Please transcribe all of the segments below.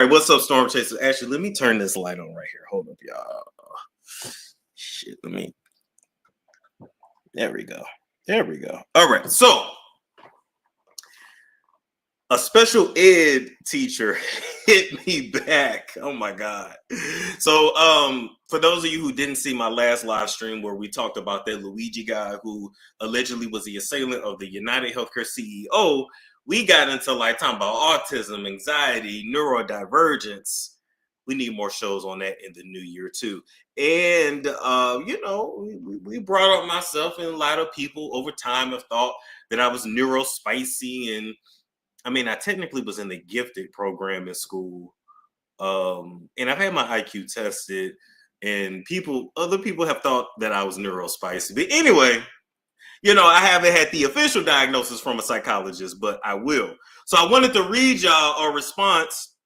Hey, what's up, Storm Chasers? Actually, let me turn this light on right here. Hold up, y'all. Shit, let me. There we go. There we go. All right. So, a special ed teacher hit me back. Oh my God. So, for those of you who didn't see my last live stream where we talked about that Luigi guy who allegedly was the assailant of the United Healthcare CEO, we got into like talking about autism, anxiety, neurodivergence. We need more shows on that in the new year too. And we brought up myself, and a lot of people over time have thought that I was neurospicy. And I mean, I technically was in the gifted program in school. And I've had my IQ tested, and other people have thought that I was neurospicy. But anyway, I haven't had the official diagnosis from a psychologist, but I will. So I wanted to read y'all a response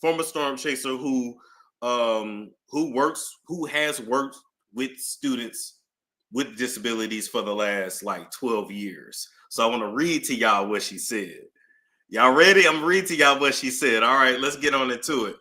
from a storm chaser who has worked with students with disabilities for the last like 12 years. So I want to read to y'all what she said. Y'all ready? I'm gonna read to y'all what she said. All right, let's get on into it.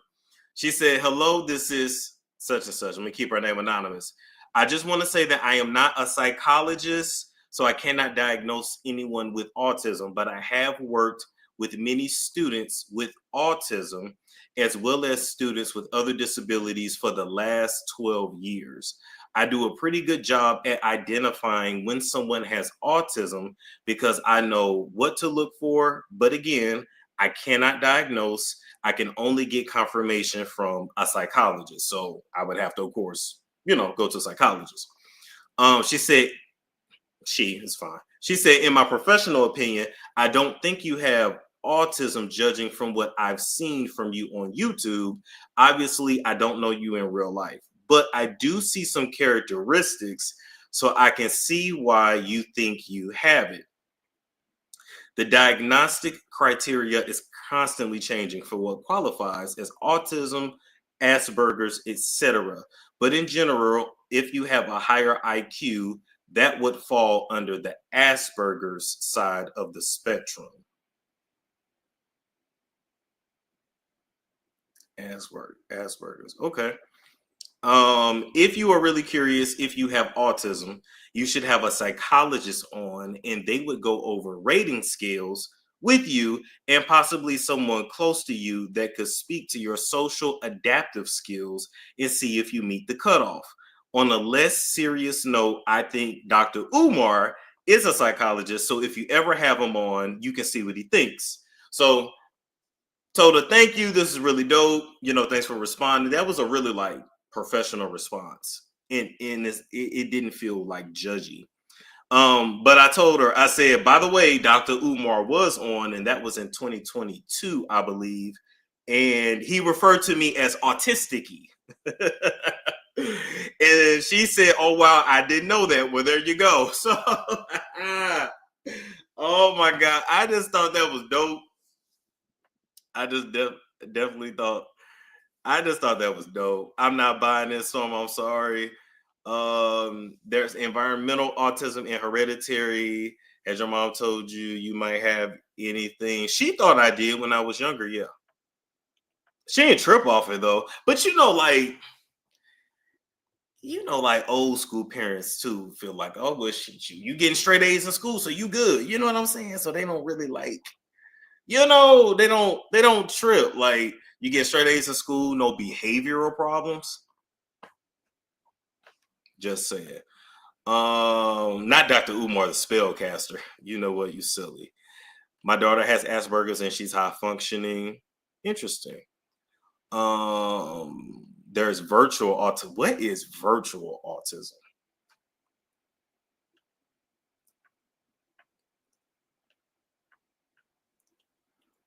She said, "Hello, this is such and such." Let me keep her name anonymous. "I just want to say that I am not a psychologist, so I cannot diagnose anyone with autism, but I have worked with many students with autism as well as students with other disabilities for the last 12 years. I do a pretty good job at identifying when someone has autism because I know what to look for. But again, I cannot diagnose. I can only get confirmation from a psychologist." So I would have to, of course, go to a psychologist. She said, it's fine. She said, "In my professional opinion, I don't think you have autism judging from what I've seen from you on YouTube. Obviously, I don't know you in real life, but I do see some characteristics, so I can see why you think you have it. The diagnostic criteria is constantly changing for what qualifies as autism, Asperger's, etc. But in general, if you have a higher IQ, that would fall under the Asperger's side of the spectrum." Asperger's. Okay. If you are really curious if you have autism, you should have a psychologist on, and they would go over rating scales with you and possibly someone close to you that could speak to your social adaptive skills and see if you meet the cutoff. On a less serious note, I think Dr. Umar is a psychologist, so if you ever have him on, you can see what he thinks. So told her, "Thank you. This is really dope. Thanks for responding." That was a really like professional response. And it didn't feel like judgy. But I told her, I said, "By the way, Dr. Umar was on, and that was in 2022, I believe. And he referred to me as autistic-y." And she said, "Oh, wow, I didn't know that." Well, there you go. So, oh my God. I just thought that was dope. I just definitely thought, that was dope. I'm not buying this, so I'm sorry. There's environmental autism and hereditary. As your mom told you, you might have anything. She thought I did when I was younger. Yeah. She didn't trip off it though. But like old school parents too feel like, "Oh, well, you getting straight A's in school, so you good." You know what I'm saying? So they don't really like, they don't trip. Like, you get straight A's in school, no behavioral problems. Just saying. Not Dr. Umar, the spellcaster. You know what? You silly. "My daughter has Asperger's and she's high functioning." Interesting. There's virtual autism. What is virtual autism?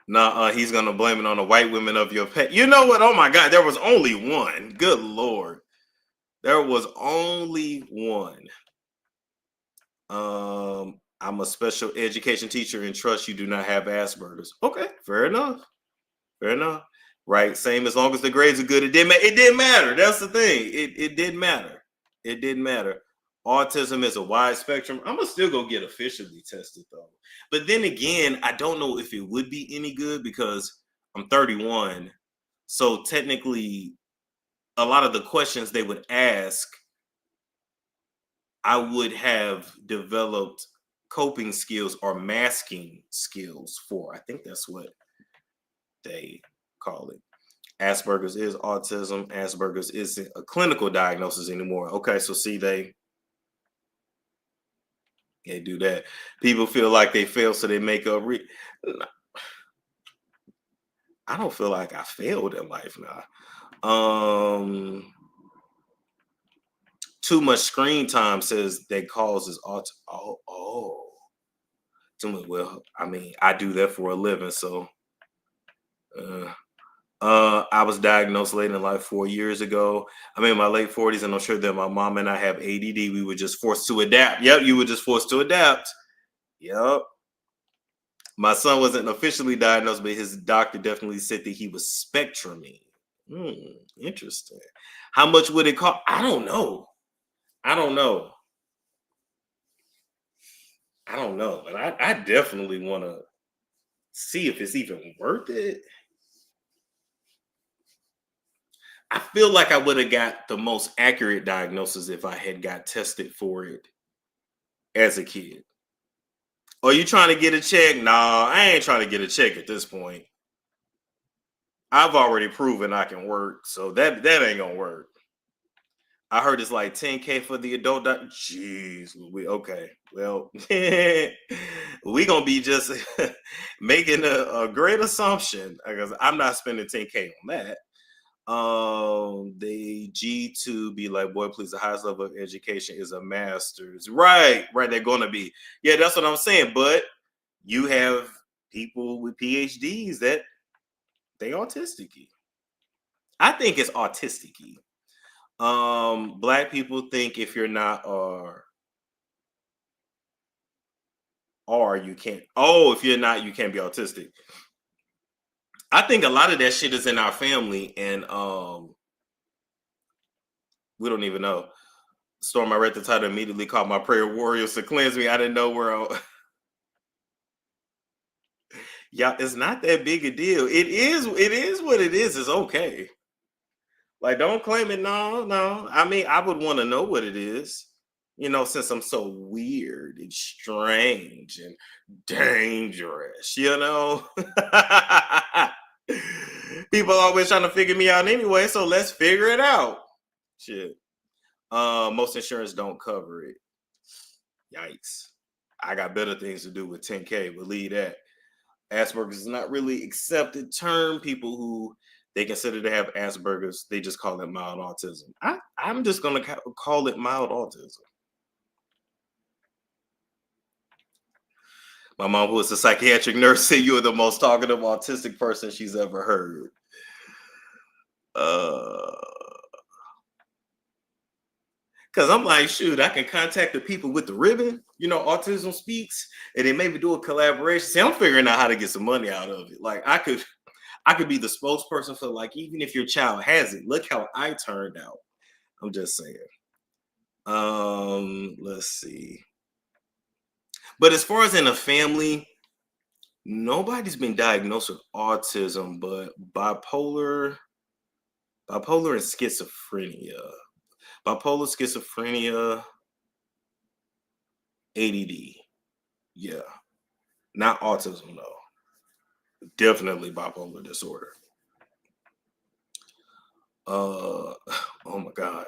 Nah, he's gonna blame it on the white women of your pet. You know what? Oh my God, there was only one. Good Lord. There was only one. I'm a special education teacher and trust you do not have Asperger's. Okay, fair enough. Fair enough. Right. Same, as long as the grades are good. It didn't matter. That's the thing. It didn't matter. It didn't matter. Autism is a wide spectrum. I'm gonna still go get officially tested though. But then again, I don't know if it would be any good because I'm 31 So technically, a lot of the questions they would ask, I would have developed coping skills or masking skills for. I think that's what they call it. Asperger's is autism. Asperger's isn't a clinical diagnosis anymore. Okay, so see, they do that. People feel like they fail, so they make a I don't feel like I failed in life now. Too much screen time says that causes autism. Too much. Well, I mean, I do that for a living, so. I was diagnosed late in life 4 years ago. I'm in my late 40s, and I'm sure that my mom and I have ADD. We were just forced to adapt. Yep, you were just forced to adapt. Yep. My son wasn't officially diagnosed, but his doctor definitely said that he was spectruming. Interesting. How much would it cost? I don't know. I don't know, but I definitely want to see if it's even worth it. I feel like I would have got the most accurate diagnosis if I had got tested for it as a kid. Are you trying to get a check? Nah, I ain't trying to get a check at this point. I've already proven I can work, so that ain't gonna work. I heard it's like 10K for the adult. Jeez, okay. Well, we gonna be just making a great assumption because I'm not spending 10K on that. The G to be like, boy, please, the highest level of education is a master's. Right. They're gonna be. Yeah, that's what I'm saying. But you have people with PhDs that they autistic-y. I think it's autistic-y. Black people think if you're not or you can't. Oh, if you're not, you can't be autistic. I think a lot of that shit is in our family, and we don't even know. Storm, I read the title, immediately called my prayer warriors to cleanse me. I didn't know where yeah, it's not that big a deal. It is what it is. It's okay. Like, don't claim it. No. I mean, I would want to know what it is. Since I'm so weird and strange and dangerous, People are always trying to figure me out anyway, so let's figure it out. Shit. Most insurance don't cover it. Yikes. I got better things to do with 10K, believe that. Asperger's is not really accepted term. People who they consider to have Asperger's, they just call it mild autism. I'm just going to call it mild autism. My mom, who is a psychiatric nurse, said you are the most talkative autistic person she's ever heard. Because I'm like, shoot, I can contact the people with the ribbon, Autism Speaks, and then maybe do a collaboration. See, I'm figuring out how to get some money out of it. Like, I could be the spokesperson for, like, even if your child has it, look how I turned out. I'm just saying. Let's see. But as far as in a family, nobody's been diagnosed with autism, but bipolar and schizophrenia. Bipolar, schizophrenia, ADD. Yeah. Not autism, though. Definitely bipolar disorder. Oh my God.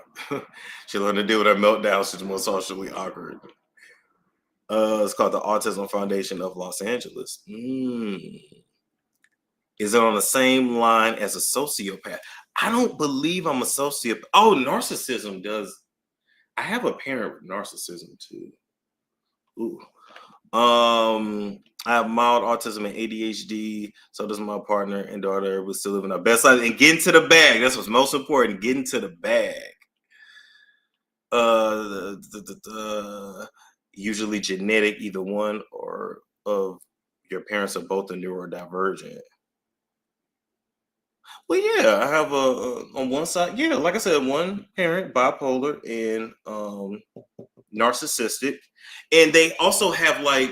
She learned to deal with her meltdowns. She's more socially awkward. It's called the Autism Foundation of Los Angeles. Is it on the same line as a sociopath? I don't believe I'm a sociopath. Oh, narcissism does. I have a parent with narcissism too. Ooh. I have mild autism and ADHD. So does my partner and daughter. We still live in our best life and get into the bag. That's what's most important. Get into the bag. Usually genetic, either one or of your parents are both neurodivergent. Well, yeah, I have on one side, yeah, like I said, one parent bipolar and narcissistic, and they also have like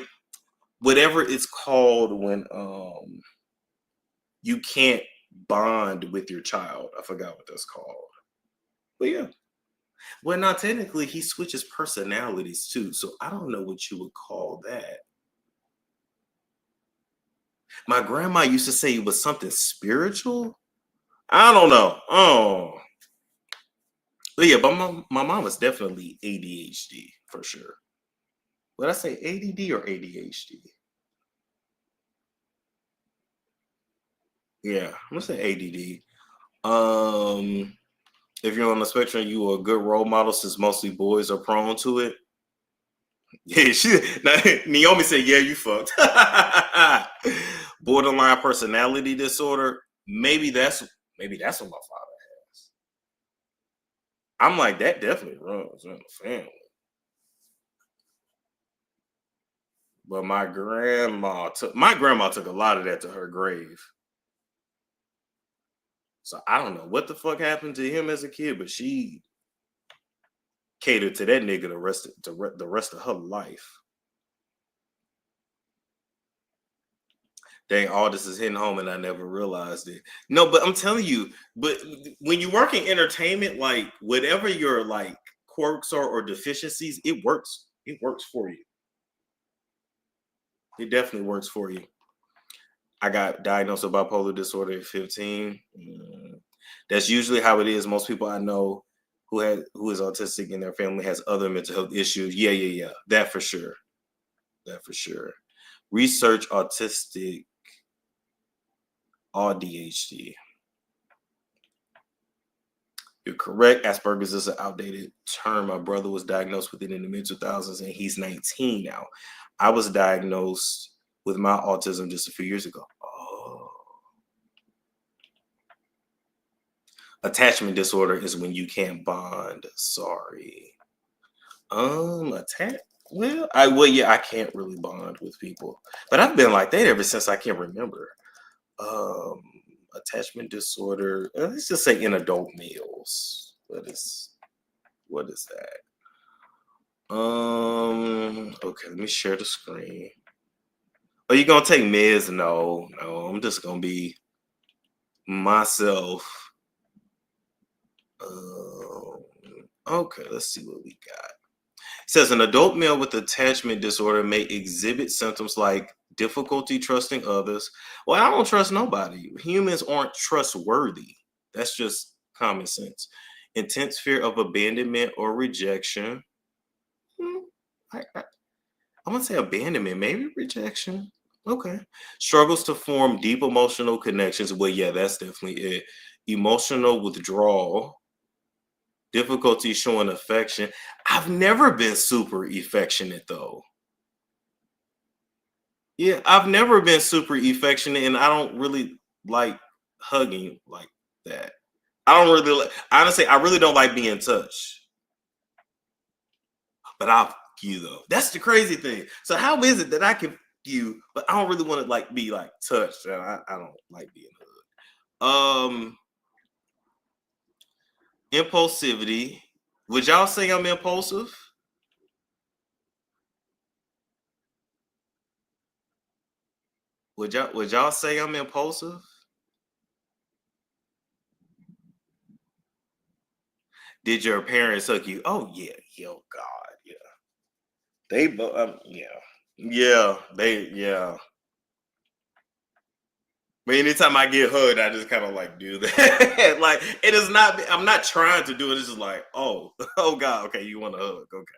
whatever it's called when you can't bond with your child. I forgot what that's called. But yeah. Well, now technically he switches personalities too, so I don't know what you would call that. My grandma used to say it was something spiritual. I don't know. Oh, but yeah, but my mom was definitely ADHD for sure. Would I say ADD or ADHD? Yeah, I'm gonna say ADD. If you're on the spectrum, you are a good role model since mostly boys are prone to it. Yeah, Naomi said, "Yeah, you fucked." Borderline personality disorder. Maybe that's what my father has. I'm like, that definitely runs in the family. But my grandma took a lot of that to her grave. So I don't know what the fuck happened to him as a kid, but she catered to that nigga the rest of her life. Dang, all this is hitting home, and I never realized it. No, but I'm telling you, but when you work in entertainment, like whatever your like quirks are or deficiencies, it works. It works for you. It definitely works for you. I got diagnosed with bipolar disorder at 15. That's usually how it is. Most people I know who is autistic in their family has other mental health issues. Yeah, yeah, yeah. That for sure. That for sure. Research autistic ADHD. You're correct. Asperger's is an outdated term. My brother was diagnosed with it in the mid 2000s, and he's 19 now. I was diagnosed with my autism just a few years ago. Oh. Attachment disorder is when you can't bond. Sorry. Attach. Yeah, I can't really bond with people, but I've been like that ever since I can remember. Um, Attachment disorder. Let's just say in adult males. What is that? Okay, let me share the screen. Are you gonna take meds? No, I'm just gonna be myself. Okay, let's see what we got. It says an adult male with attachment disorder may exhibit symptoms like difficulty trusting others. Well, I don't trust nobody. Humans aren't trustworthy. That's just common sense. Intense fear of abandonment or rejection. Hmm, I'm gonna say abandonment, maybe rejection. Okay. Struggles to form deep emotional connections. Well, yeah, that's definitely it. Emotional withdrawal, difficulty showing affection. I've never been super affectionate though. Yeah, I've never been super affectionate, and I don't really like hugging like that. I don't really honestly, I really don't like being touched. But I'll fuck you though. That's the crazy thing. So how is it that I can fuck you, but I don't really want to like be like touched? And I don't like being hugged. Impulsivity. Would y'all say I'm impulsive? Would y'all say I'm impulsive? Did your parents hug you? Oh yeah, yo God, yeah. They both, yeah. But anytime I get hugged, I just kind of like do that. Like it is not. I'm not trying to do it. It's just like, oh, oh God, okay, you want to hug, okay.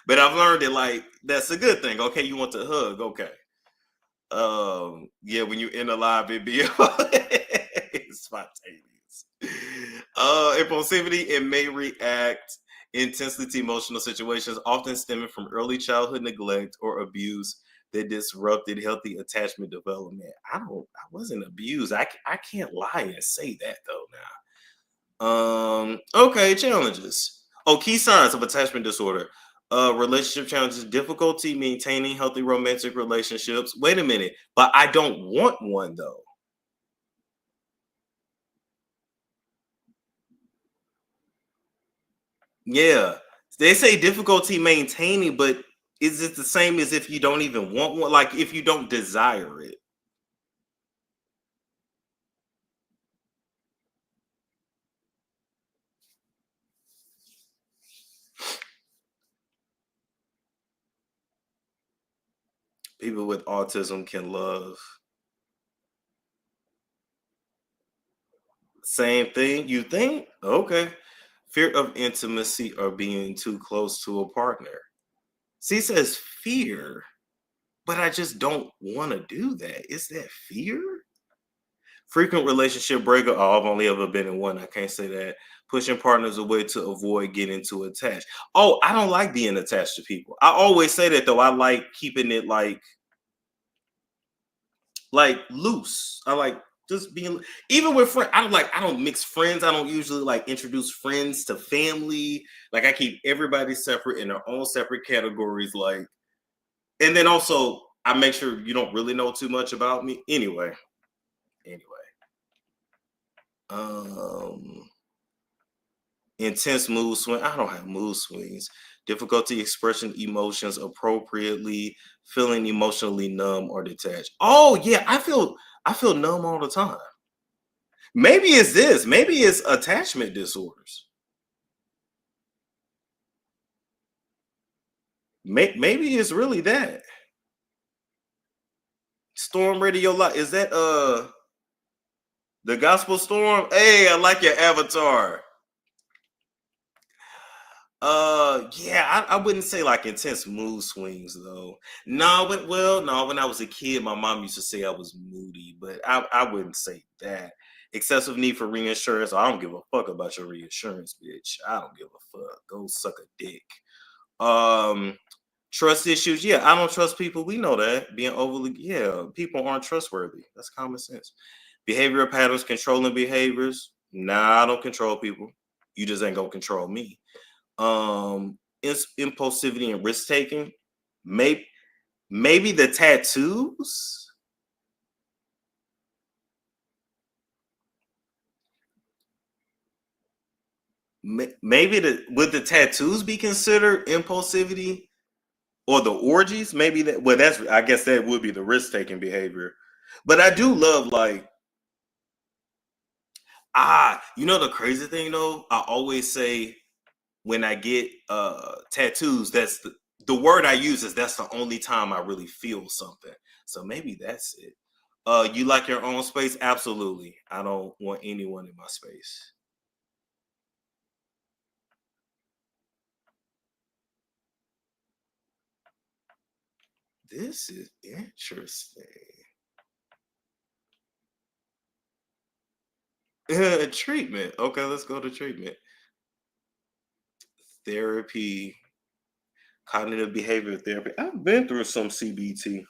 But I've learned that like that's a good thing. Okay, you want to hug, okay. Yeah, when you in a live, it be spontaneous. Impulsivity, it may react intensely to emotional situations, often stemming from early childhood neglect or abuse that disrupted healthy attachment development. I wasn't abused. I can't lie and say that though now. Okay, challenges. Oh, key signs of attachment disorder. Relationship challenges, difficulty maintaining healthy romantic relationships. Wait a minute, but I don't want one though. Yeah. They say difficulty maintaining, but is it the same as if you don't even want one? Like if you don't desire it? People with autism can love. Same thing, you think? Okay. Fear of intimacy or being too close to a partner. See, it says fear, but I just don't want to do that. Is that fear? Frequent relationship breakup. Oh, I've only ever been in one. I can't say that. Pushing partners away to avoid getting too attached. Oh, I don't like being attached to people. I always say that though. I like keeping it like loose. I like just being even with friends. I don't mix friends. I don't usually like introduce friends to family. Like I keep everybody separate in their own separate categories. Like, and then also I make sure you don't really know too much about me. Anyway. Um Intense mood swing. I don't have mood swings. Difficulty expressing emotions appropriately, feeling emotionally numb or detached. Oh yeah, I feel numb all the time. Maybe it's this. Maybe it's attachment disorders. Maybe it's really that. Storm Radio Live. Is that the Gospel Storm? Hey, I like your avatar. Yeah, I wouldn't say like intense mood swings though. No, but well, no, when I was a kid, my mom used to say I was moody, but I wouldn't say that. Excessive need for reinsurance. I don't give a fuck about your reinsurance, bitch. I don't give a fuck. Go suck a dick. Um, Trust issues. Yeah, I don't trust people. We know that. Being overly, yeah, people aren't trustworthy. That's common sense. Behavioral patterns, controlling behaviors. Nah, I don't control people. You just ain't gonna control me. Impulsivity and risk taking. Maybe the tattoos. Maybe would the tattoos be considered impulsivity or the orgies? Maybe that. Well, that's I guess that would be the risk taking behavior. But I do love like the crazy thing though. I always say when I get tattoos, that's the word I use is that's the only time I really feel something. So maybe that's it. You like your own space? Absolutely. I don't want anyone in my space. This is interesting. Treatment. Okay, let's go to treatment. Therapy, cognitive behavior therapy. I've been through some CBT.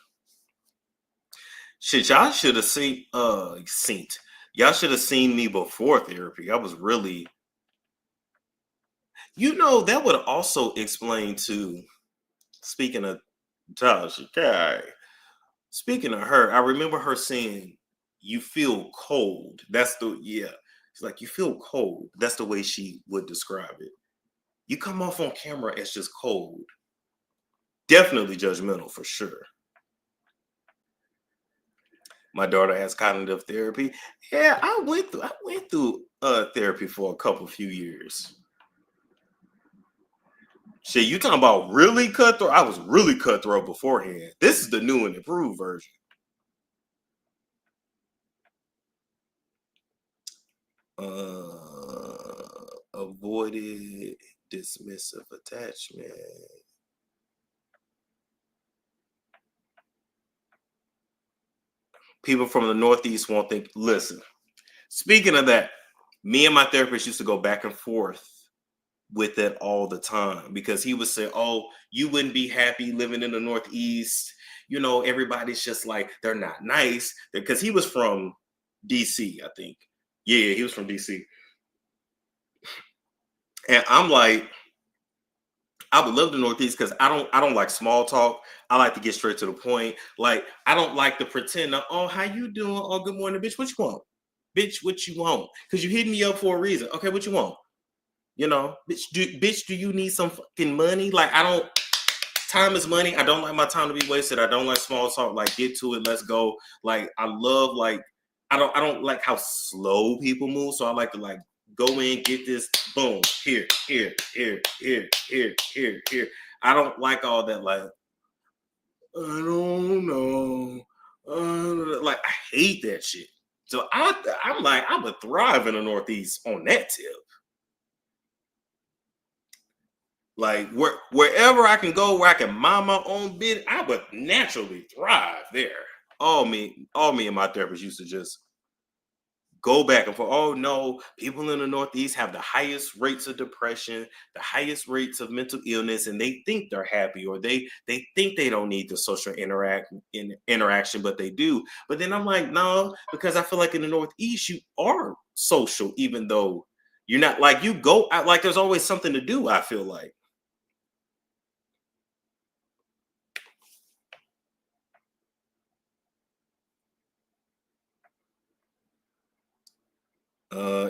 Shit, y'all should have seen y'all should have seen me before therapy. I was really, that would also explain to speaking of Tasha Kai. Speaking of her, I remember her saying, "You feel cold." That's the yeah. It's like you feel cold. That's the way she would describe it. You come off on camera as just cold. Definitely judgmental for sure. My daughter has cognitive therapy. Yeah, I went through therapy for a few years. Shit, you talking about really cutthroat? I was really cutthroat beforehand. This is the new and improved version. Avoided dismissive attachment. People from the Northeast won't think. Listen, speaking of that, me and my therapist used to go back and forth with it all the time because he would say, "Oh, you wouldn't be happy living in the Northeast. Everybody's just like they're not nice." Because he was from DC, I think. Yeah, he was from DC, and I'm like, I would love the Northeast because I don't like small talk. I like to get straight to the point. Like I don't like to pretend. Oh, how you doing? Oh, good morning, bitch. What you want? Bitch, what you want? Because you hit me up for a reason. Okay, what you want? Bitch, do you need some fucking money? Like I don't. Time is money. I don't like my time to be wasted. I don't like small talk. Like get to it. Let's go. Like I love like I don't like how slow people move. So I like to like go in, get this, boom, here, here, here, here, here, here, here. I don't like all that like I don't know. Like I hate that shit. So I'm like, I would thrive in the Northeast on that tip. Like wherever I can go, where I can mind my own bit, I would naturally thrive there. All me and my therapist used to just go back and forth. Oh no, people in the Northeast have the highest rates of depression, the highest rates of mental illness, and they think they're happy, or they think they don't need the social interaction, but they do. But then I'm like, no, because I feel like in the Northeast you are social, even though you're not. Like you go out, like there's always something to do. I feel like.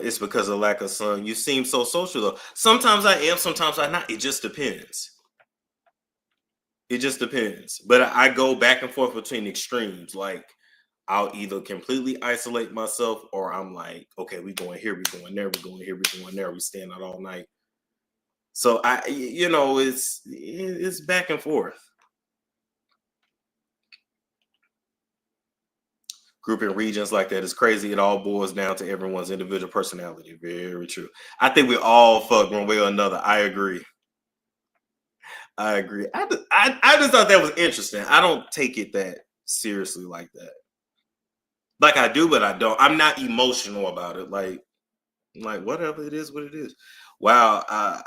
It's because of lack of sun. You seem so social though. Sometimes I am, sometimes I'm not. It just depends. It just depends. But I go back and forth between extremes. Like I'll either completely isolate myself, or I'm like, okay, we going here, we going there, we going here, we going there, we staying out all night. So it's back and forth. Grouping regions like that is crazy. It all boils down to everyone's individual personality. Very true. I think we all fuck one way or another. I agree. I agree. I just thought that was interesting. I don't take it that seriously like that. Like I do, but I don't. I'm not emotional about it. Like whatever it is, what it is. Wow. I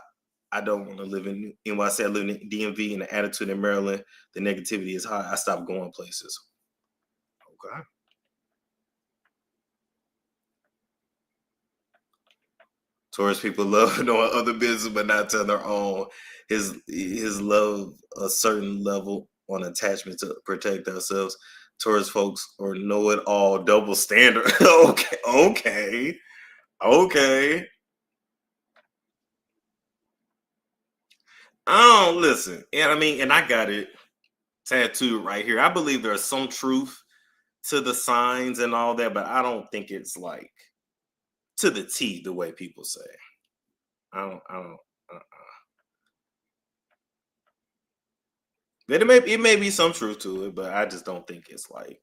don't want to live in NYC. I live in DMV, and the attitude in Maryland, the negativity is high. I stopped going places. Okay. Tourist people love knowing other business, but not to their own. His love a certain level on attachment to protect ourselves. Tourist folks or know it all, double standard. Okay, okay, okay. I don't listen, and I mean, and I got it tattooed right here. I believe there's some truth to the signs and all that, but I don't think it's like to the T the way people say. I don't. Uh, it may be some truth to it, but I just don't think it's like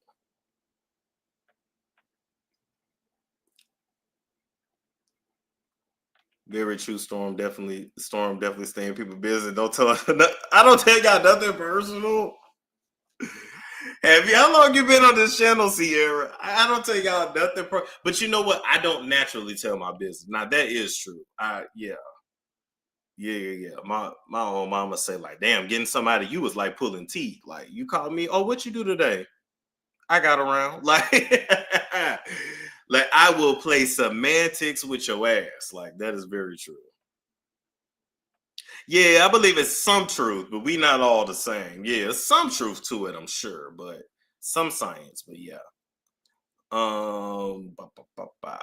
very true. Storm definitely staying people business. Don't tell I don't tell y'all nothing personal. Have you how long you been on this channel, Sierra? I don't tell y'all nothing but you know what? I don't naturally tell my business. Now that is true. Yeah. My own mama say like, damn, getting somebody you was like pulling teeth. Like you called me, oh, what you do today? I got around. Like I will play semantics with your ass. Like that is very true. Yeah, I believe it's some truth, but we not all the same. Yeah, some truth to it, I'm sure, but some science, but yeah. Ba, ba, ba, ba.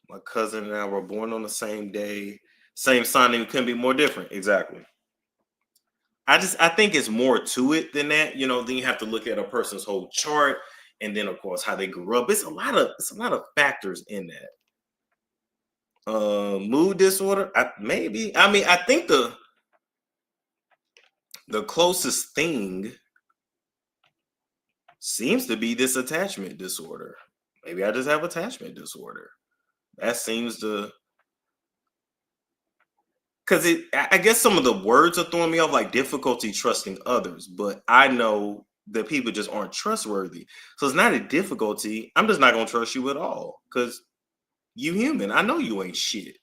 My cousin and I were born on the same day, same sign, and we couldn't be more different. Exactly. I think it's more to it than that. Then you have to look at a person's whole chart, and then of course how they grew up. It's a lot of factors in that. Mood disorder, maybe. I mean, I think the closest thing seems to be this attachment disorder. Maybe I just have attachment disorder. That seems to because I guess some of the words are throwing me off, like difficulty trusting others, but I know that people just aren't trustworthy. So it's not a difficulty. I'm just not gonna trust you at all because you human. I know you ain't shit.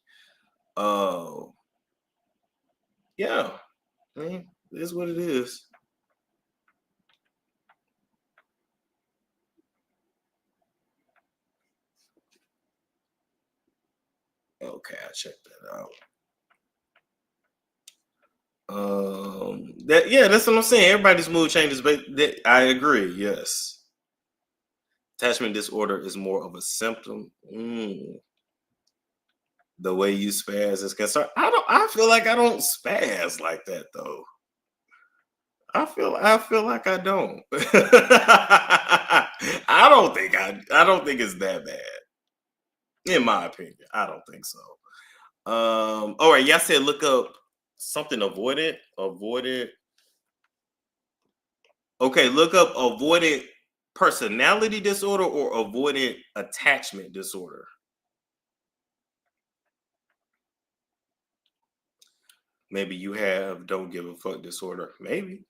Oh, yeah. I mean, it is what it is. Okay, I checked that out. That's what I'm saying. Everybody's mood changes, but I agree. Yes, attachment disorder is more of a symptom. The way you spaz is concerned. I feel like I don't spaz like that though. I feel like I don't. I don't think it's that bad. In my opinion, I don't think so. All right, y'all said look up something avoidant. Avoidant. Okay, look up avoidant personality disorder or avoidant attachment disorder. Maybe you have don't give a fuck disorder. Maybe.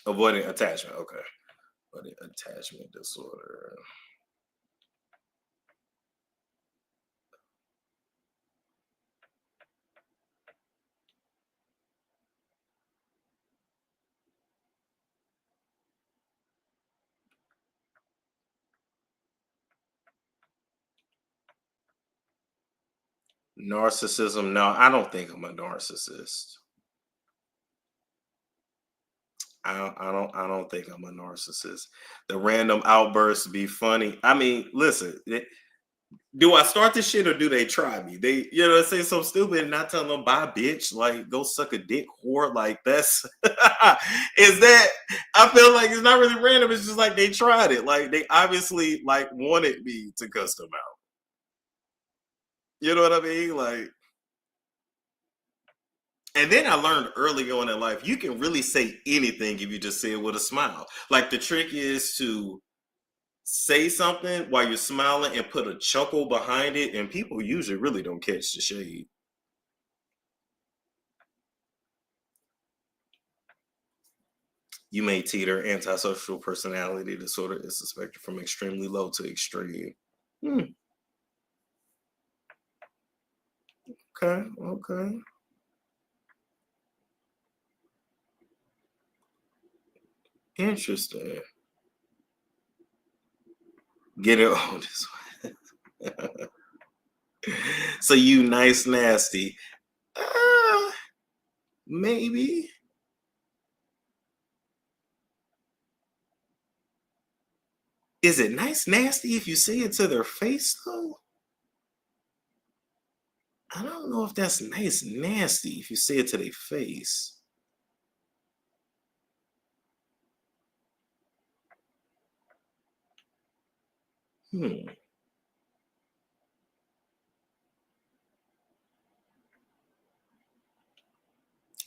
Avoidant attachment. Okay. Avoidant attachment disorder. Narcissism. No, I don't think I'm a narcissist. I don't think I'm a narcissist. The random outbursts be funny. I mean, listen, do I start this shit or do they try me? They, say something stupid and not tell them bye, bitch. Like, go suck a dick, whore. Like, that's is that? I feel like it's not really random. It's just like they tried it. Like, they obviously like wanted me to cuss them out. You know what I mean? Like, and then I learned early on in life, you can really say anything if you just say it with a smile. Like, the trick is to say something while you're smiling and put a chuckle behind it, and people usually really don't catch the shade. You may teeter. Antisocial personality disorder is a spectrum from extremely low to extreme. Okay. Interesting. Get it on this one. So you nice nasty. Maybe. Is it nice nasty if you say it to their face though? I don't know if that's nice nasty if you say it to their face. It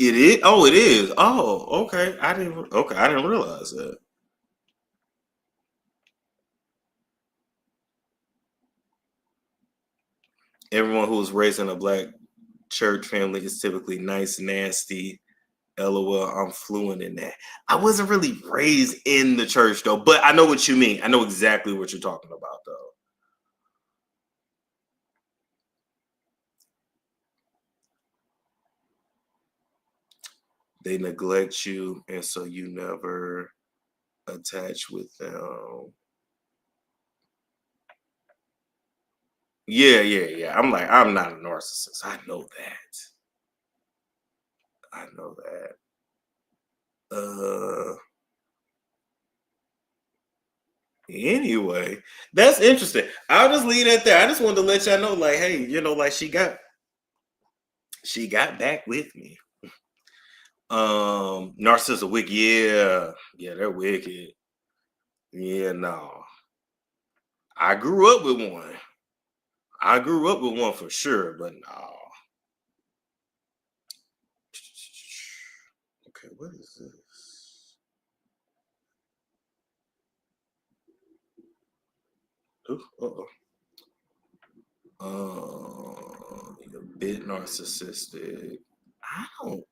is. Oh, it is. Oh, okay. I didn't realize that. Everyone who was raised in a black church family is typically nice, nasty. LOL, I'm fluent in that. I wasn't really raised in the church though, but I know what you mean. I know exactly what you're talking about though. They neglect you, and so you never attach with them. Yeah. I'm not a narcissist. I know that. Anyway, that's interesting. I'll just leave that there. I just wanted to let y'all know, like, hey, like she got back with me. Narcissists are wicked. Yeah, they're wicked. Yeah, no. I grew up with one for sure, but no. Okay, what is this? Ooh, you're a bit narcissistic. I don't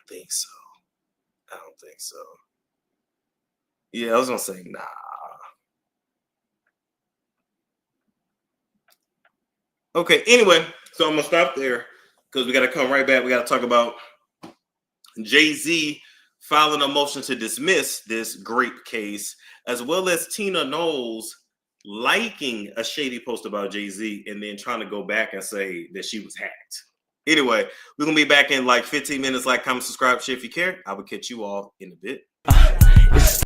think so. Yeah, I was gonna say nah. Okay, anyway, so I'm gonna stop there because we gotta come right back. We gotta talk about Jay-Z filing a motion to dismiss this grape case, as well as Tina Knowles liking a shady post about Jay-Z and then trying to go back and say that she was hacked. Anyway, we're gonna be back in like 15 minutes. Like, comment, subscribe, share if you care. I will catch you all in a bit.